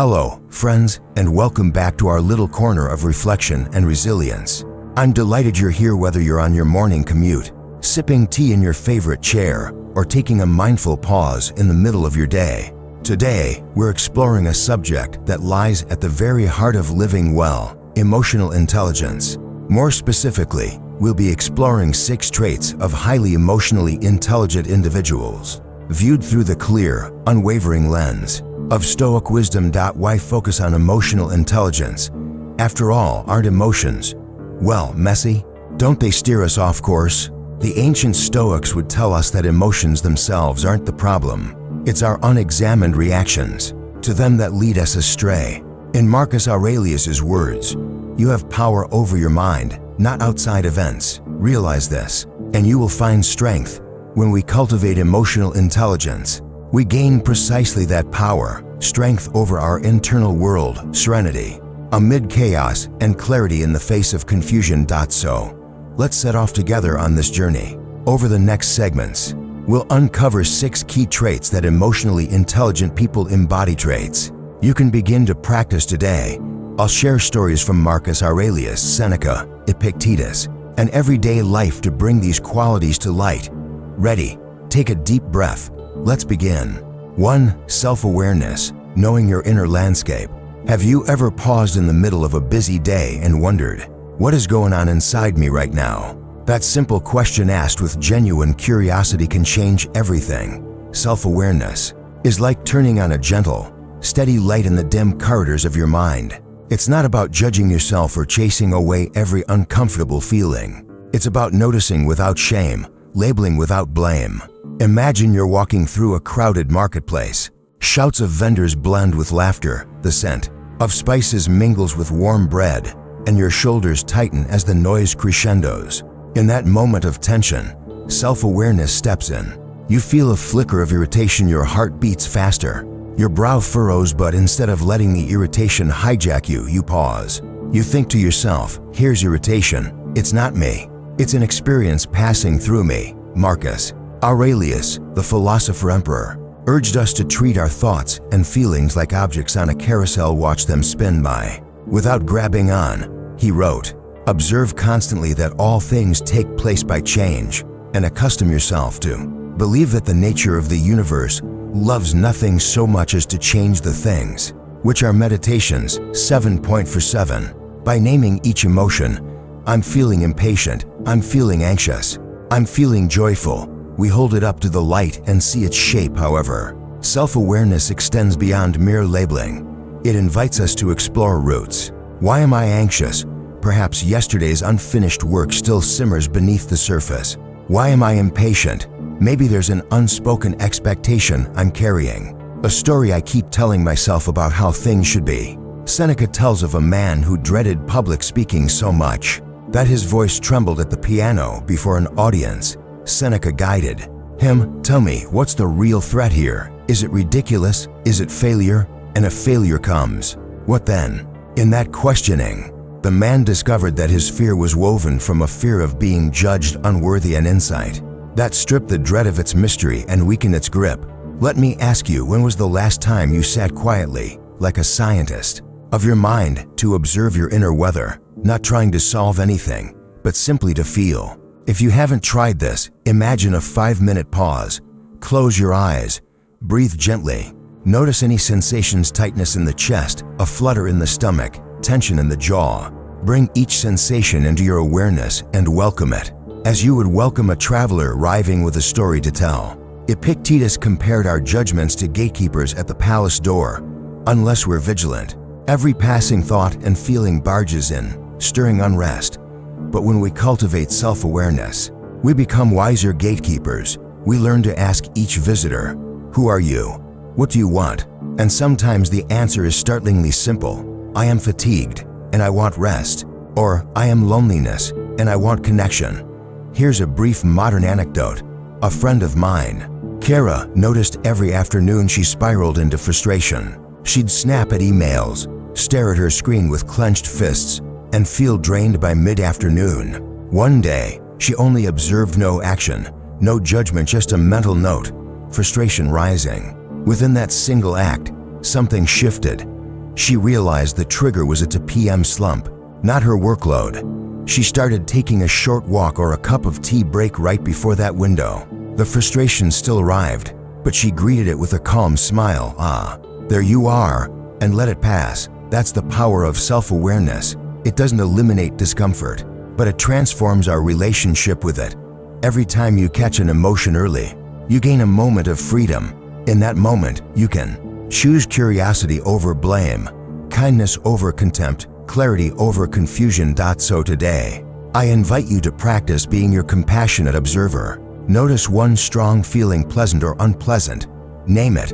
Hello, friends, and welcome back to our little corner of reflection and resilience. I'm delighted you're here, whether you're on your morning commute, sipping tea in your favorite chair, or taking a mindful pause in the middle of your day. Today, we're exploring a subject that lies at the very heart of living well: emotional intelligence. More specifically, we'll be exploring 6 traits of highly emotionally intelligent individuals, viewed through the clear, unwavering lens of Stoic wisdom. Why focus on emotional intelligence? After all, aren't emotions, well, messy? Don't they steer us off course? The ancient Stoics would tell us that emotions themselves aren't the problem. It's our unexamined reactions to them that lead us astray. In Marcus Aurelius's words, "You have power over your mind, not outside events. Realize this, and you will find strength." When we cultivate emotional intelligence, we gain precisely that power, strength over our internal world, serenity amid chaos, and clarity in the face of confusion. So, let's set off together on this journey. Over the next segments, we'll uncover 6 key traits that emotionally intelligent people embody. Traits you can begin to practice today. I'll share stories from Marcus Aurelius, Seneca, Epictetus, and everyday life to bring these qualities to light. Ready? Take a deep breath. Let's begin. 1. Self-awareness, knowing your inner landscape. Have you ever paused in the middle of a busy day and wondered, what is going on inside me right now? That simple question, asked with genuine curiosity, can change everything. Self-awareness is like turning on a gentle, steady light in the dim corridors of your mind. It's not about judging yourself or chasing away every uncomfortable feeling. It's about noticing without shame, labeling without blame. Imagine you're walking through a crowded marketplace. Shouts of vendors blend with laughter, the scent of spices mingles with warm bread, and your shoulders tighten as the noise crescendos. In that moment of tension, self-awareness steps in. You feel a flicker of irritation, your heart beats faster, your brow furrows, but instead of letting the irritation hijack you, you pause. You think to yourself, here's irritation, it's not me. It's an experience passing through me. Marcus Aurelius, the philosopher emperor, urged us to treat our thoughts and feelings like objects on a carousel, watch them spin by without grabbing on. He wrote, "Observe constantly that all things take place by change, and accustom yourself to believe that the nature of the universe loves nothing so much as to change the things which are." Meditations 7.47. By naming each emotion, I'm feeling impatient, I'm feeling anxious, I'm feeling joyful, we hold it up to the light and see its shape. However, self-awareness extends beyond mere labeling. It invites us to explore roots. Why am I anxious? Perhaps yesterday's unfinished work still simmers beneath the surface. Why am I impatient? Maybe there's an unspoken expectation I'm carrying, a story I keep telling myself about how things should be. Seneca tells of a man who dreaded public speaking so much that his voice trembled at the piano before an audience. Seneca guided him, "Tell me, what's the real threat here? Is it ridiculous? Is it failure? And if failure comes, what then?" In that questioning, the man discovered that his fear was woven from a fear of being judged unworthy, an insight that stripped the dread of its mystery and weakened its grip. Let me ask you, when was the last time you sat quietly, like a scientist, of your mind to observe your inner weather, not trying to solve anything, but simply to feel? If you haven't tried this, imagine a 5-minute pause. Close your eyes, breathe gently. Notice any sensations: tightness in the chest, a flutter in the stomach, tension in the jaw. Bring each sensation into your awareness and welcome it, as you would welcome a traveler arriving with a story to tell. Epictetus compared our judgments to gatekeepers at the palace door. Unless we're vigilant, every passing thought and feeling barges in, stirring unrest. But when we cultivate self-awareness, we become wiser gatekeepers. We learn to ask each visitor, "Who are you? What do you want?" And sometimes the answer is startlingly simple. "I am fatigued, and I want rest." Or, "I am loneliness, and I want connection." Here's a brief modern anecdote. A friend of mine, Kara, noticed every afternoon she spiraled into frustration. She'd snap at emails, stare at her screen with clenched fists, and feel drained by mid-afternoon. One day, she only observed, no action, no judgment, just a mental note, frustration rising. Within that single act, something shifted. She realized the trigger was a 2 p.m. slump, not her workload. She started taking a short walk or a cup of tea break right before that window. The frustration still arrived, but she greeted it with a calm smile. There you are, and let it pass. That's the power of self-awareness. It doesn't eliminate discomfort, but it transforms our relationship with it. Every time you catch an emotion early, you gain a moment of freedom. In that moment, you can choose curiosity over blame, kindness over contempt, clarity over confusion. So today, I invite you to practice being your compassionate observer. Notice one strong feeling, pleasant or unpleasant. Name it.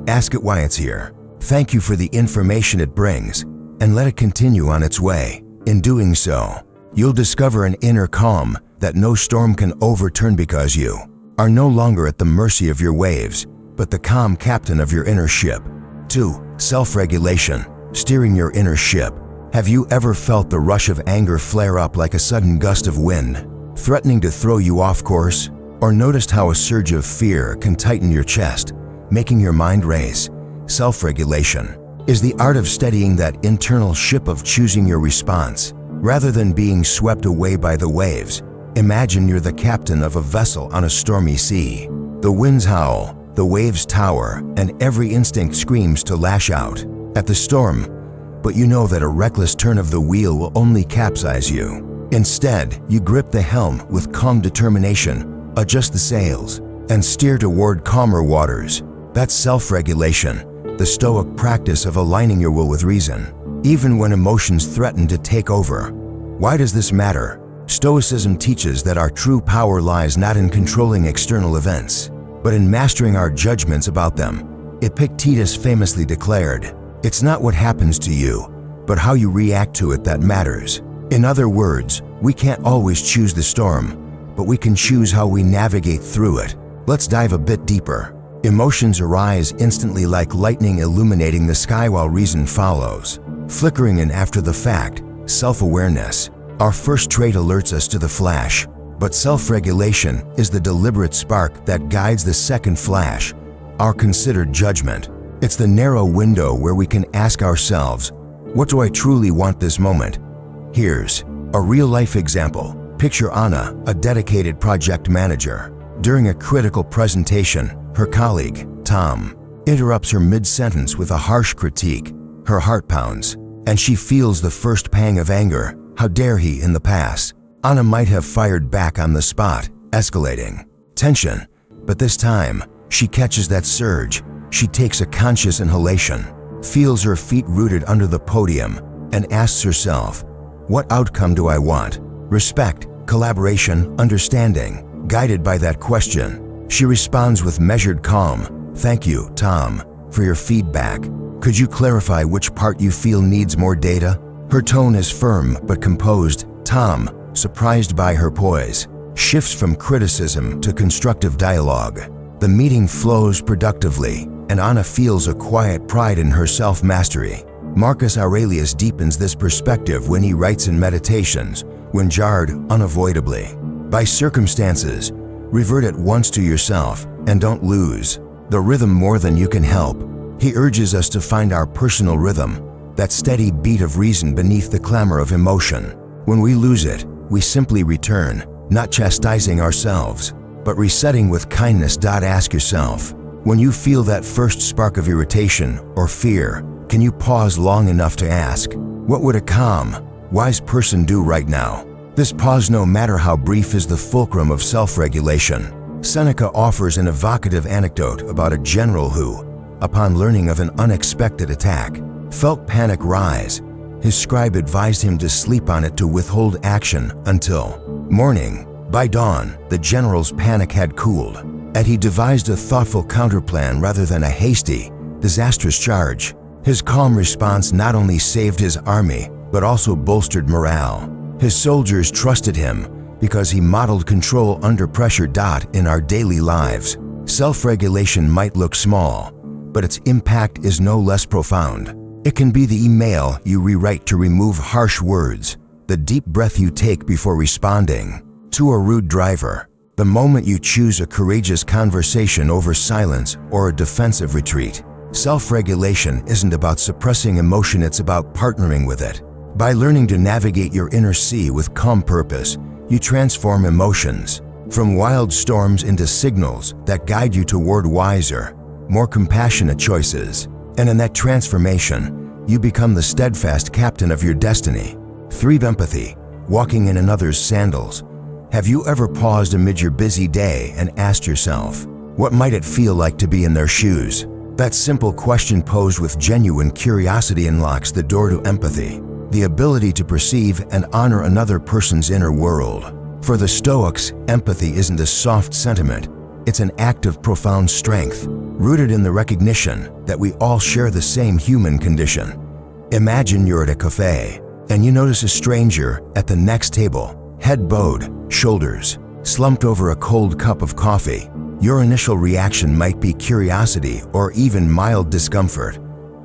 Ask it why it's here. Thank you for the information it brings, and let it continue on its way. In doing so, you'll discover an inner calm that no storm can overturn, because you are no longer at the mercy of your waves, but the calm captain of your inner ship. 2. Self-regulation. Steering your inner ship. Have you ever felt the rush of anger flare up like a sudden gust of wind, threatening to throw you off course? Or noticed how a surge of fear can tighten your chest, making your mind race? Self-regulation is the art of steadying that internal ship, of choosing your response rather than being swept away by the waves. Imagine you're the captain of a vessel on a stormy sea. The winds howl, the waves tower, and every instinct screams to lash out at the storm. But you know that a reckless turn of the wheel will only capsize you. Instead, you grip the helm with calm determination, adjust the sails, and steer toward calmer waters. That's self-regulation, the Stoic practice of aligning your will with reason, even when emotions threaten to take over. Why does this matter? Stoicism teaches that our true power lies not in controlling external events, but in mastering our judgments about them. Epictetus famously declared, "It's not what happens to you, but how you react to it that matters." In other words, we can't always choose the storm, but we can choose how we navigate through it. Let's dive a bit deeper. Emotions arise instantly, like lightning illuminating the sky, while reason follows, flickering in after the fact. Self-awareness, our first trait, alerts us to the flash, but self-regulation is the deliberate spark that guides the second flash, our considered judgment. It's the narrow window where we can ask ourselves, what do I truly want this moment? Here's a real-life example. Picture Anna, a dedicated project manager. During a critical presentation, her colleague, Tom, interrupts her mid-sentence with a harsh critique. Her heart pounds, and she feels the first pang of anger. How dare he? In the past, Anna might have fired back on the spot, escalating tension. But this time, she catches that surge. She takes a conscious inhalation, feels her feet rooted under the podium, and asks herself, what outcome do I want? Respect, collaboration, understanding. Guided by that question, she responds with measured calm. Thank you, Tom, for your feedback. Could you clarify which part you feel needs more data? Her tone is firm but composed. Tom, surprised by her poise, shifts from criticism to constructive dialogue. The meeting flows productively, and Anna feels a quiet pride in her self-mastery. Marcus Aurelius deepens this perspective when he writes in Meditations, when jarred unavoidably by circumstances, revert at once to yourself and don't lose the rhythm more than you can help. He urges us to find our personal rhythm, that steady beat of reason beneath the clamor of emotion. When we lose it, we simply return, not chastising ourselves, but resetting with kindness. Ask yourself, when you feel that first spark of irritation or fear, can you pause long enough to ask, what would a calm, wise person do right now? This pause, no matter how brief, is the fulcrum of self-regulation. Seneca offers an evocative anecdote about a general who, upon learning of an unexpected attack, felt panic rise. His scribe advised him to sleep on it to withhold action until morning. By dawn, the general's panic had cooled, and he devised a thoughtful counterplan rather than a hasty, disastrous charge. His calm response not only saved his army, but also bolstered morale. His soldiers trusted him because he modeled control under pressure. In our daily lives, self-regulation might look small, but its impact is no less profound. It can be the email you rewrite to remove harsh words, the deep breath you take before responding to a rude driver, the moment you choose a courageous conversation over silence or a defensive retreat. Self-regulation isn't about suppressing emotion, it's about partnering with it. By learning to navigate your inner sea with calm purpose, you transform emotions from wild storms into signals that guide you toward wiser, more compassionate choices. And in that transformation, you become the steadfast captain of your destiny. 3. Empathy, walking in another's sandals. Have you ever paused amid your busy day and asked yourself, what might it feel like to be in their shoes? That simple question posed with genuine curiosity unlocks the door to empathy, the ability to perceive and honor another person's inner world. For the Stoics, empathy isn't a soft sentiment, it's an act of profound strength, rooted in the recognition that we all share the same human condition. Imagine you're at a cafe, and you notice a stranger at the next table, head bowed, shoulders slumped over a cold cup of coffee. Your initial reaction might be curiosity or even mild discomfort.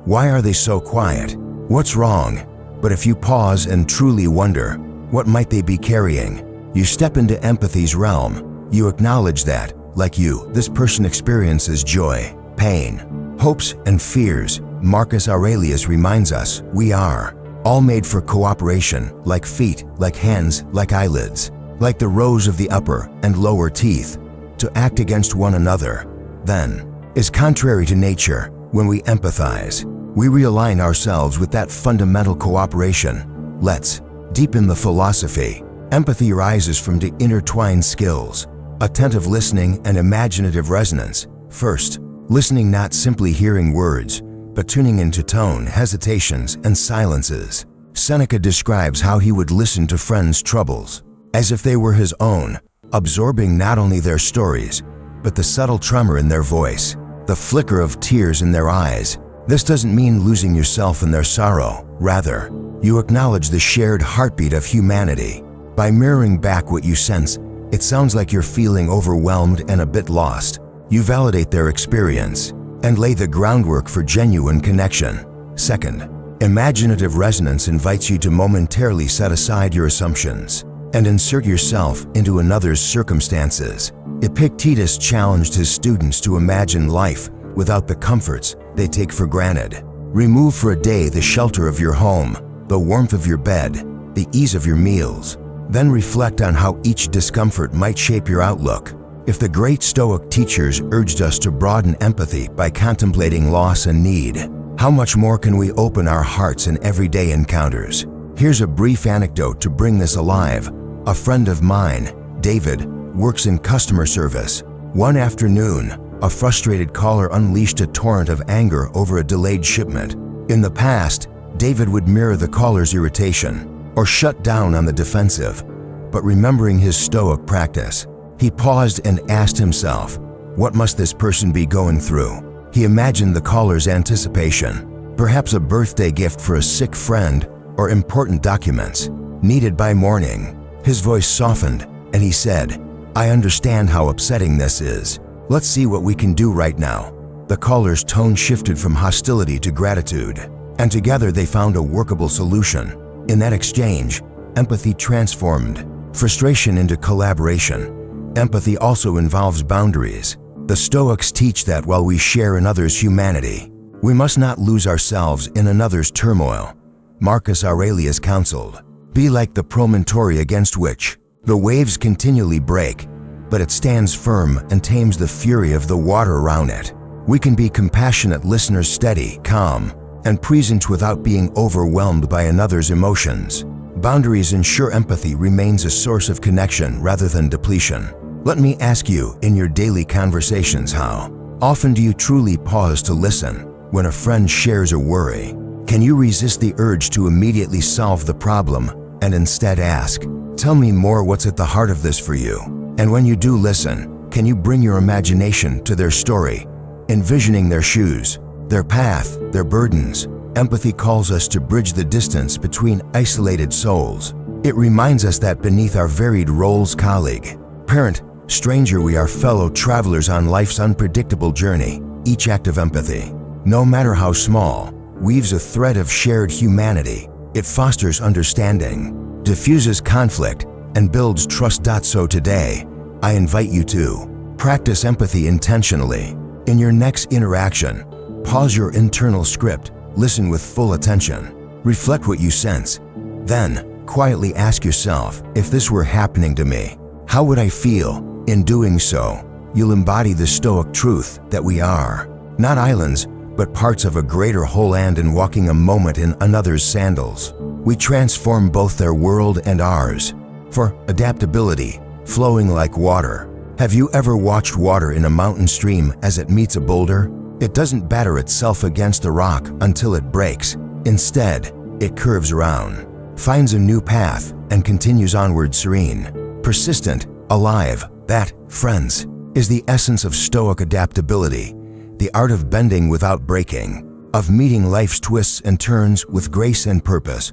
Why are they so quiet? What's wrong? But if you pause and truly wonder, what might they be carrying? You step into empathy's realm. You acknowledge that, like you, this person experiences joy, pain, hopes, and fears. Marcus Aurelius reminds us we are all made for cooperation, like feet, like hands, like eyelids, like the rows of the upper and lower teeth. To act against one another, then, is contrary to nature. When we empathize, we realign ourselves with that fundamental cooperation. Let's deepen the philosophy. Empathy arises from the intertwined skills, attentive listening and imaginative resonance. First, listening, not simply hearing words, but tuning into tone, hesitations, and silences. Seneca describes how he would listen to friends' troubles as if they were his own, absorbing not only their stories, but the subtle tremor in their voice, the flicker of tears in their eyes. This doesn't mean losing yourself in their sorrow. Rather, you acknowledge the shared heartbeat of humanity. By mirroring back what you sense, it sounds like you're feeling overwhelmed and a bit lost. You validate their experience and lay the groundwork for genuine connection. Second, imaginative resonance invites you to momentarily set aside your assumptions and insert yourself into another's circumstances. Epictetus challenged his students to imagine life without the comforts they take for granted. Remove for a day the shelter of your home, the warmth of your bed, the ease of your meals. Then reflect on how each discomfort might shape your outlook. If the great Stoic teachers urged us to broaden empathy by contemplating loss and need, how much more can we open our hearts in everyday encounters? Here's a brief anecdote to bring this alive. A friend of mine, David, works in customer service. One afternoon, a frustrated caller unleashed a torrent of anger over a delayed shipment. In the past, David would mirror the caller's irritation or shut down on the defensive. But remembering his Stoic practice, he paused and asked himself, what must this person be going through? He imagined the caller's anticipation, perhaps a birthday gift for a sick friend or important documents needed by morning. His voice softened, and he said, I understand how upsetting this is. Let's see what we can do right now. The caller's tone shifted from hostility to gratitude, and together they found a workable solution. In that exchange, empathy transformed frustration into collaboration. Empathy also involves boundaries. The Stoics teach that while we share in others' humanity, we must not lose ourselves in another's turmoil. Marcus Aurelius counseled, be like the promontory against which the waves continually break, but it stands firm and tames the fury of the water around it. We can be compassionate listeners, steady, calm, and present without being overwhelmed by another's emotions. Boundaries ensure empathy remains a source of connection rather than depletion. Let me ask you, in your daily conversations, how often do you truly pause to listen when a friend shares a worry? Can you resist the urge to immediately solve the problem and instead ask, tell me more, what's at the heart of this for you? And when you do listen, can you bring your imagination to their story, envisioning their shoes, their path, their burdens? Empathy calls us to bridge the distance between isolated souls. It reminds us that beneath our varied roles, colleague, parent, stranger, we are fellow travelers on life's unpredictable journey. Each act of empathy, no matter how small, weaves a thread of shared humanity. It fosters understanding, diffuses conflict, and builds trust. So today, I invite you to practice empathy intentionally. In your next interaction, Pause your internal script, listen with full attention, reflect what you sense. Then, quietly ask yourself, if this were happening to me, how would I feel? In doing so, you'll embody the Stoic truth that we are not islands, but parts of a greater whole, and in walking a moment in another's sandals, we transform both their world and ours. For adaptability, flowing like water. Have you ever watched water in a mountain stream as it meets a boulder? It doesn't batter itself against the rock until it breaks. Instead, it curves around, finds a new path, and continues onward serene, persistent, alive. That, friends, is the essence of Stoic adaptability, the art of bending without breaking, of meeting life's twists and turns with grace and purpose.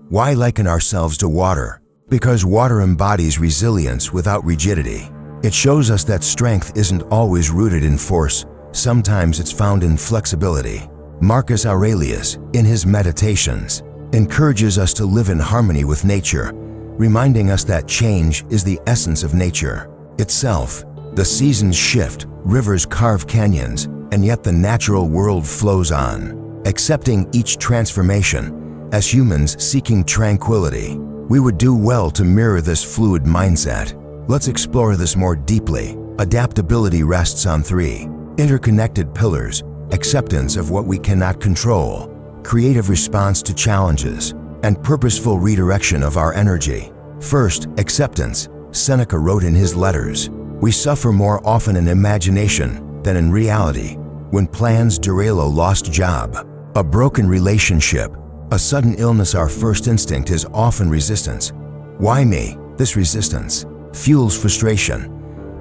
Why liken ourselves to water? Because water embodies resilience without rigidity. It shows us that strength isn't always rooted in force. Sometimes it's found in flexibility. Marcus Aurelius, in his Meditations, encourages us to live in harmony with nature, reminding us that change is the essence of nature itself. The seasons shift, rivers carve canyons, and yet the natural world flows on. Accepting each transformation, as humans seeking tranquility, we would do well to mirror this fluid mindset. Let's explore this more deeply. Adaptability rests on three interconnected pillars: acceptance of what we cannot control, creative response to challenges, and purposeful redirection of our energy. First, acceptance. Seneca wrote in his letters, "We suffer more often in imagination than in reality. When plans derail a lost job, a broken relationship, a sudden illness, our first instinct is often resistance. Why me? This resistance fuels frustration.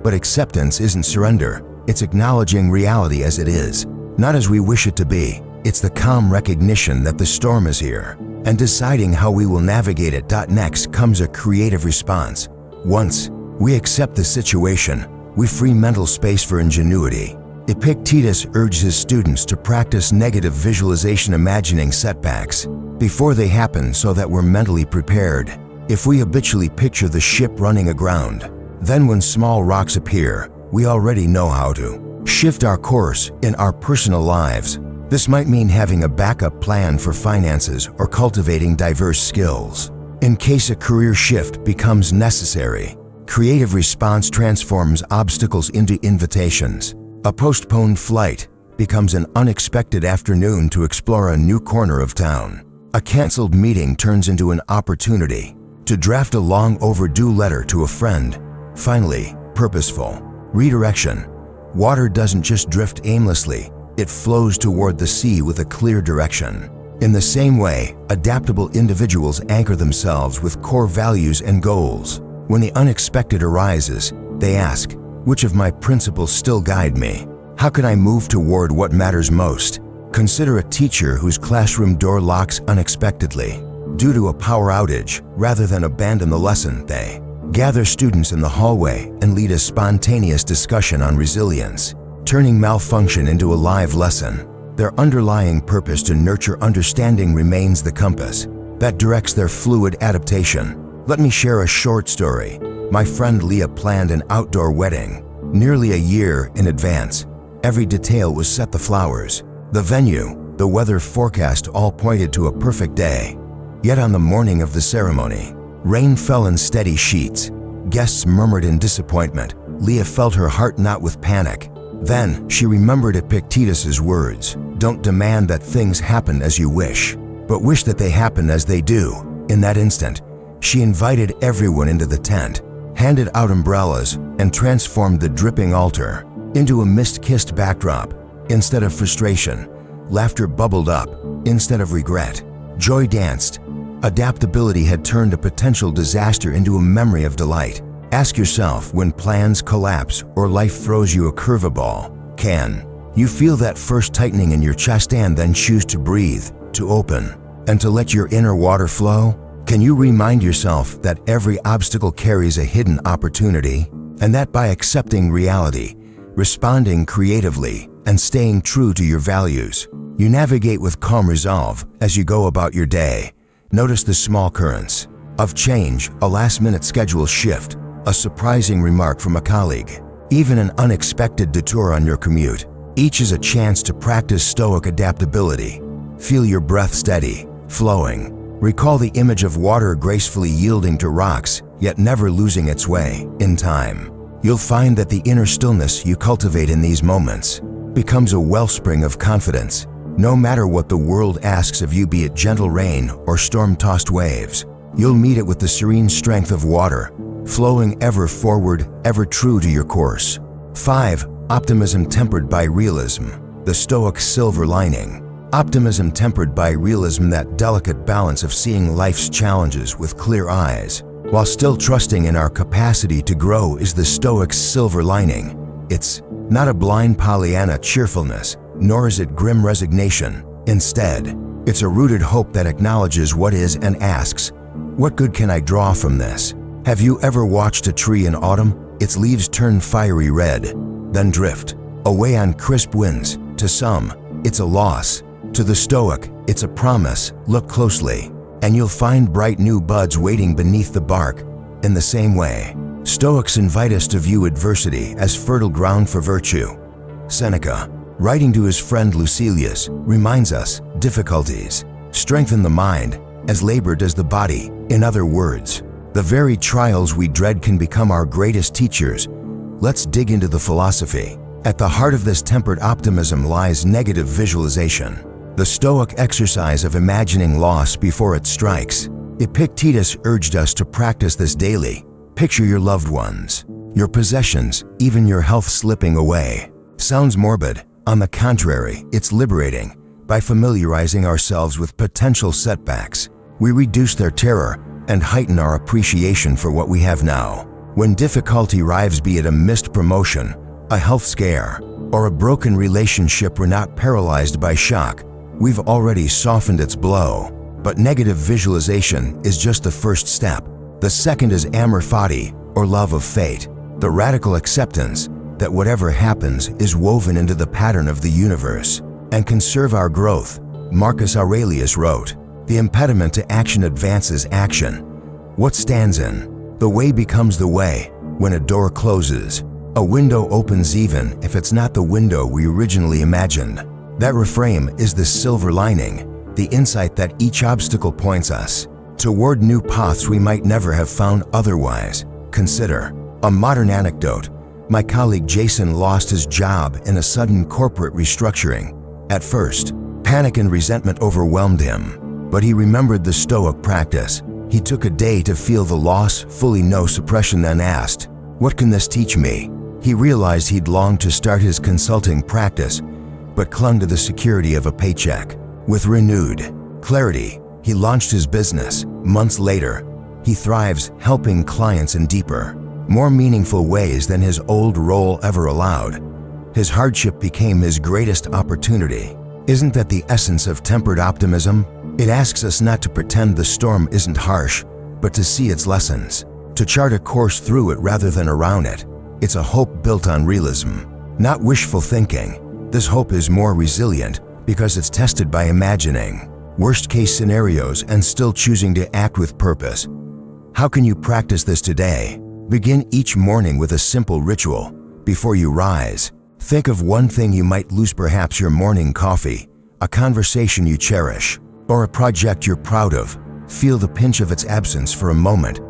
But acceptance isn't surrender. It's acknowledging reality as it is, not as we wish it to be. It's the calm recognition that the storm is here and deciding how we will navigate it. Next comes a creative response. Once we accept the situation, we free mental space for ingenuity. Epictetus urged his students to practice negative visualization, imagining setbacks before they happen so that we're mentally prepared. If we habitually picture the ship running aground, then when small rocks appear, we already know how to shift our course in our personal lives. This might mean having a backup plan for finances or cultivating diverse skills in case a career shift becomes necessary. Creative response transforms obstacles into invitations. A postponed flight becomes an unexpected afternoon to explore a new corner of town. A canceled meeting turns into an opportunity to draft a long overdue letter to a friend. Finally, purposeful redirection. Water doesn't just drift aimlessly, it flows toward the sea with a clear direction. In the same way, adaptable individuals anchor themselves with core values and goals. When the unexpected arises, they ask, which of my principles still guide me? How can I move toward what matters most? Consider a teacher whose classroom door locks unexpectedly due to a power outage. Rather than abandon the lesson, they gather students in the hallway and lead a spontaneous discussion on resilience, turning malfunction into a live lesson. Their underlying purpose to nurture understanding remains the compass that directs their fluid adaptation. Let me share a short story. My friend Leah planned an outdoor wedding nearly a year in advance. Every detail was set: the flowers, the venue, the weather forecast, all pointed to a perfect day. Yet on the morning of the ceremony, rain fell in steady sheets. Guests murmured in disappointment. Leah felt her heart knot with panic. Then she remembered Epictetus's words, "Don't demand that things happen as you wish, but wish that they happen as they do." In that instant, she invited everyone into the tent, handed out umbrellas, and transformed the dripping altar into a mist-kissed backdrop. Instead of frustration, laughter bubbled up. Instead of regret, joy danced. Adaptability had turned a potential disaster into a memory of delight. Ask yourself, when plans collapse or life throws you a curveball, can you feel that first tightening in your chest and then choose to breathe, to open, and to let your inner water flow? Can you remind yourself that every obstacle carries a hidden opportunity, and that by accepting reality, responding creatively, and staying true to your values, you navigate with calm resolve as you go about your day? Notice the small currents of change: a last-minute schedule shift, a surprising remark from a colleague, even an unexpected detour on your commute. Each is a chance to practice Stoic adaptability. Feel your breath steady, flowing. Recall the image of water gracefully yielding to rocks, yet never losing its way. In time, you'll find that the inner stillness you cultivate in these moments becomes a wellspring of confidence. No matter what the world asks of you, be it gentle rain or storm-tossed waves, you'll meet it with the serene strength of water, flowing ever forward, ever true to your course. 5. Optimism tempered by realism. The Stoic silver lining. Optimism tempered by realism, that delicate balance of seeing life's challenges with clear eyes, while still trusting in our capacity to grow, is the Stoic's silver lining. It's not a blind Pollyanna cheerfulness, nor is it grim resignation. Instead, it's a rooted hope that acknowledges what is and asks, what good can I draw from this? Have you ever watched a tree in autumn? Its leaves turn fiery red, then drift away on crisp winds. To some, it's a loss. To the Stoic, it's a promise. Look closely, and you'll find bright new buds waiting beneath the bark. In the same way, Stoics invite us to view adversity as fertile ground for virtue. Seneca, writing to his friend Lucilius, reminds us, difficulties strengthen the mind as labor does the body. In other words, the very trials we dread can become our greatest teachers. Let's dig into the philosophy. At the heart of this tempered optimism lies negative visualization, the Stoic exercise of imagining loss before it strikes. Epictetus urged us to practice this daily. Picture your loved ones, your possessions, even your health slipping away. Sounds morbid. On the contrary, it's liberating. By familiarizing ourselves with potential setbacks, we reduce their terror and heighten our appreciation for what we have now. When difficulty arrives, be it a missed promotion, a health scare, or a broken relationship, we're not paralyzed by shock. We've already softened its blow. But negative visualization is just the first step. The second is amor fati, or love of fate, the radical acceptance that whatever happens is woven into the pattern of the universe and can serve our growth. Marcus Aurelius wrote, "The impediment to action advances action. What stands in the way becomes the way. When a door closes, a window opens, even if it's not the window we originally imagined." That reframe is the silver lining, the insight that each obstacle points us toward new paths we might never have found otherwise. Consider a modern anecdote. My colleague Jason lost his job in a sudden corporate restructuring. At first, panic and resentment overwhelmed him, but he remembered the Stoic practice. He took a day to feel the loss, fully no suppression, then asked, "What can this teach me?" He realized he'd longed to start his consulting practice, but clung to the security of a paycheck. With renewed clarity, he launched his business. Months later, he thrives, helping clients in deeper, more meaningful ways than his old role ever allowed. His hardship became his greatest opportunity. Isn't that the essence of tempered optimism? It asks us not to pretend the storm isn't harsh, but to see its lessons, to chart a course through it rather than around it. It's a hope built on realism, not wishful thinking. This hope is more resilient because it's tested by imagining worst-case scenarios and still choosing to act with purpose. How can you practice this today? Begin each morning with a simple ritual. Before you rise, think of one thing you might lose, perhaps your morning coffee, a conversation you cherish, or a project you're proud of. Feel the pinch of its absence for a moment.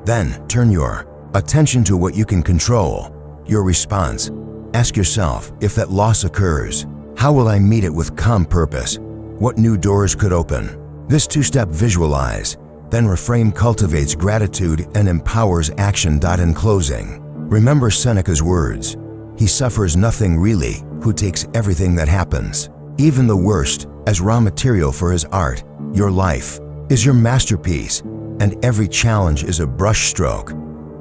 Then turn your attention to what you can control, your response. Ask yourself, if that loss occurs, how will I meet it with calm purpose? What new doors could open? This two-step visualize, then reframe cultivates gratitude and empowers action. In closing, remember Seneca's words, "He suffers nothing really who takes everything that happens, even the worst, as raw material for his art." Your life is your masterpiece, and every challenge is a brushstroke.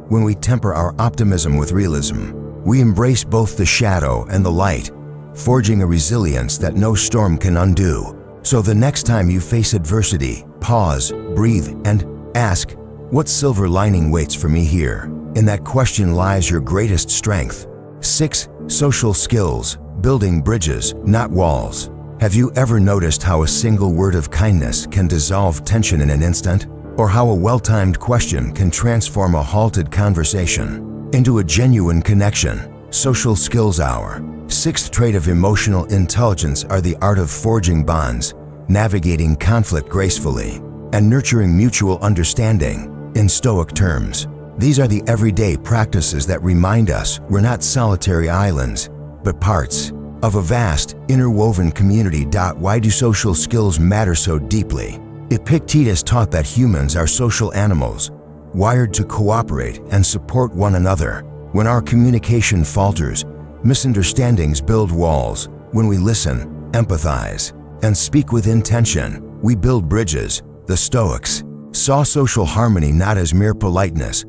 When we temper our optimism with realism, we embrace both the shadow and the light, forging a resilience that no storm can undo. So the next time you face adversity, pause, breathe, and ask, what silver lining waits for me here? In that question lies your greatest strength. 6. Social skills, building bridges, not walls. Have you ever noticed how a single word of kindness can dissolve tension in an instant? Or how a well-timed question can transform a halted conversation into a genuine connection? Social Skills Hour. Sixth trait of emotional intelligence are the art of forging bonds, navigating conflict gracefully, and nurturing mutual understanding. In Stoic terms, these are the everyday practices that remind us we're not solitary islands, but parts of a vast, interwoven community. Why do social skills matter so deeply? Epictetus taught that humans are social animals, wired to cooperate and support one another. When our communication falters, misunderstandings build walls. When we listen, empathize, and speak with intention, we build bridges. The Stoics saw social harmony not as mere politeness,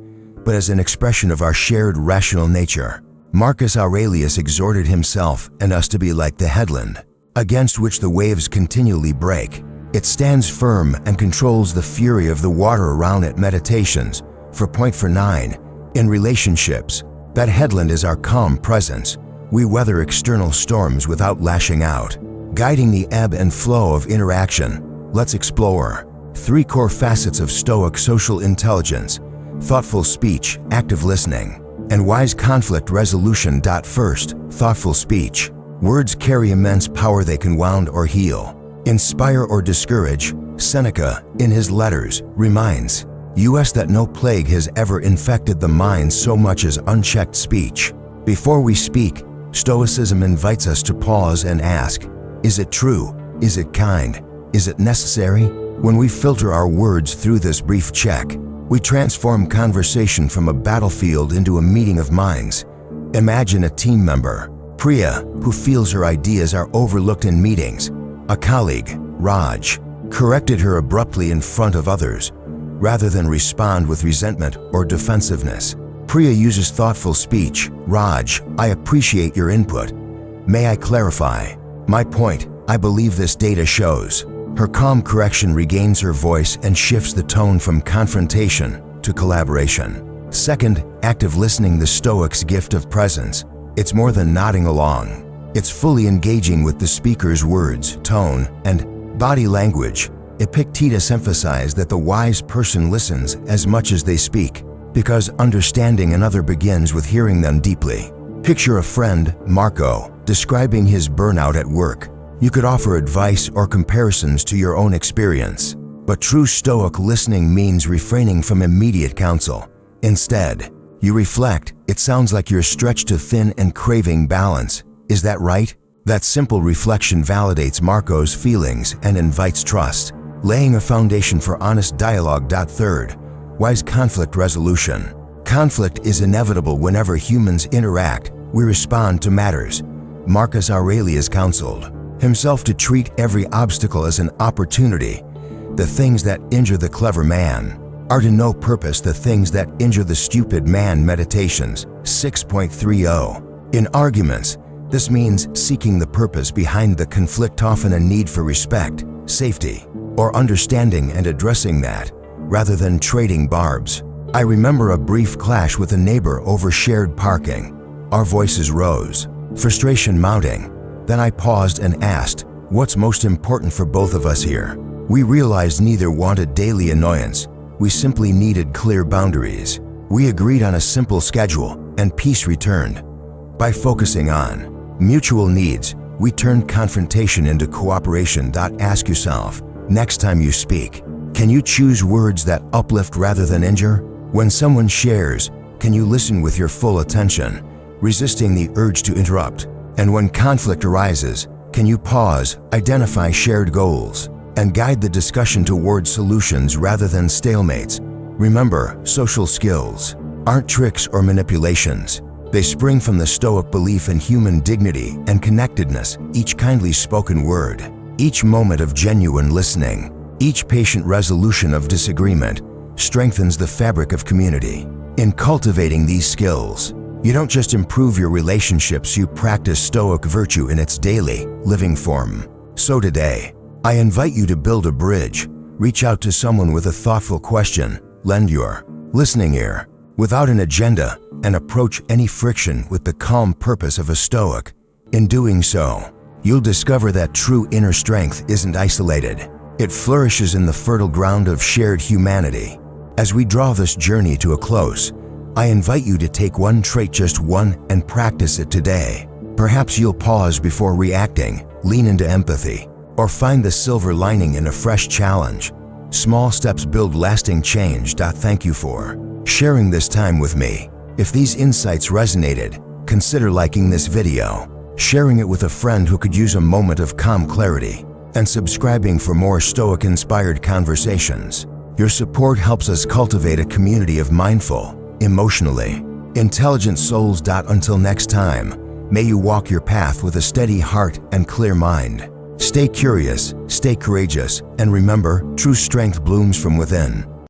but as an expression of our shared rational nature. Marcus Aurelius exhorted himself and us to be like the headland, against which the waves continually break. It stands firm and controls the fury of the water around it. Meditations. For 9. In relationships, that headland is our calm presence. We weather external storms without lashing out, guiding the ebb and flow of interaction. Let's explore 3 core facets of Stoic social intelligence: thoughtful speech, active listening, and wise conflict resolution. First, thoughtful speech. Words carry immense power. They can wound or heal, inspire or discourage. Seneca, in his letters, reminds us that no plague has ever infected the mind so much as unchecked speech. Before we speak, Stoicism invites us to pause and ask, is it true? Is it kind? Is it necessary? When we filter our words through this brief check, we transform conversation from a battlefield into a meeting of minds. Imagine a team member, Priya, who feels her ideas are overlooked in meetings. A colleague, Raj, corrected her abruptly in front of others, rather than respond with resentment or defensiveness. Priya uses thoughtful speech. Raj, I appreciate your input. May I clarify my point? I believe this data shows. Her calm correction regains her voice and shifts the tone from confrontation to collaboration. Second, active listening. The Stoics' gift of presence. It's more than nodding along. It's fully engaging with the speaker's words, tone, and body language. Epictetus emphasized that the wise person listens as much as they speak, because understanding another begins with hearing them deeply. Picture a friend, Marco, describing his burnout at work. You could offer advice or comparisons to your own experience, but true Stoic listening means refraining from immediate counsel. Instead, you reflect. It sounds like you're stretched too thin and craving balance. Is that right? That simple reflection validates Marco's feelings and invites trust, laying a foundation for honest dialogue. Third, wise conflict resolution. Conflict is inevitable whenever humans interact. We respond to matters. Marcus Aurelius counseled himself to treat every obstacle as an opportunity. The things that injure the clever man are to no purpose. The things that injure the stupid man. Meditations. 6.30. In arguments, this means seeking the purpose behind the conflict, often a need for respect, safety, or understanding, and addressing that, rather than trading barbs. I remember a brief clash with a neighbor over shared parking. Our voices rose, frustration mounting. Then I paused and asked, what's most important for both of us here? We realized neither wanted daily annoyance. We simply needed clear boundaries. We agreed on a simple schedule, and peace returned. By focusing on mutual needs, we turned confrontation into cooperation. Ask yourself, next time you speak, can you choose words that uplift rather than injure? When someone shares, can you listen with your full attention, resisting the urge to interrupt? And when conflict arises, can you pause, identify shared goals, and guide the discussion toward solutions rather than stalemates? Remember, social skills aren't tricks or manipulations. They spring from the Stoic belief in human dignity and connectedness. Each kindly spoken word, each moment of genuine listening, each patient resolution of disagreement strengthens the fabric of community. In cultivating these skills, you don't just improve your relationships, you practice Stoic virtue in its daily, living form. So today, I invite you to build a bridge. Reach out to someone with a thoughtful question, lend your listening ear without an agenda, and approach any friction with the calm purpose of a Stoic. In doing so, you'll discover that true inner strength isn't isolated. It flourishes in the fertile ground of shared humanity. As we draw this journey to a close, I invite you to take one trait, just one, and practice it today. Perhaps you'll pause before reacting, lean into empathy, or find the silver lining in a fresh challenge. Small steps build lasting change. Thank you for sharing this time with me. If these insights resonated, consider liking this video, sharing it with a friend who could use a moment of calm clarity, and subscribing for more Stoic-inspired conversations. Your support helps us cultivate a community of mindful, emotionally intelligent souls. Until next time, may you walk your path with a steady heart and clear mind. Stay curious, stay courageous, and remember, true strength blooms from within.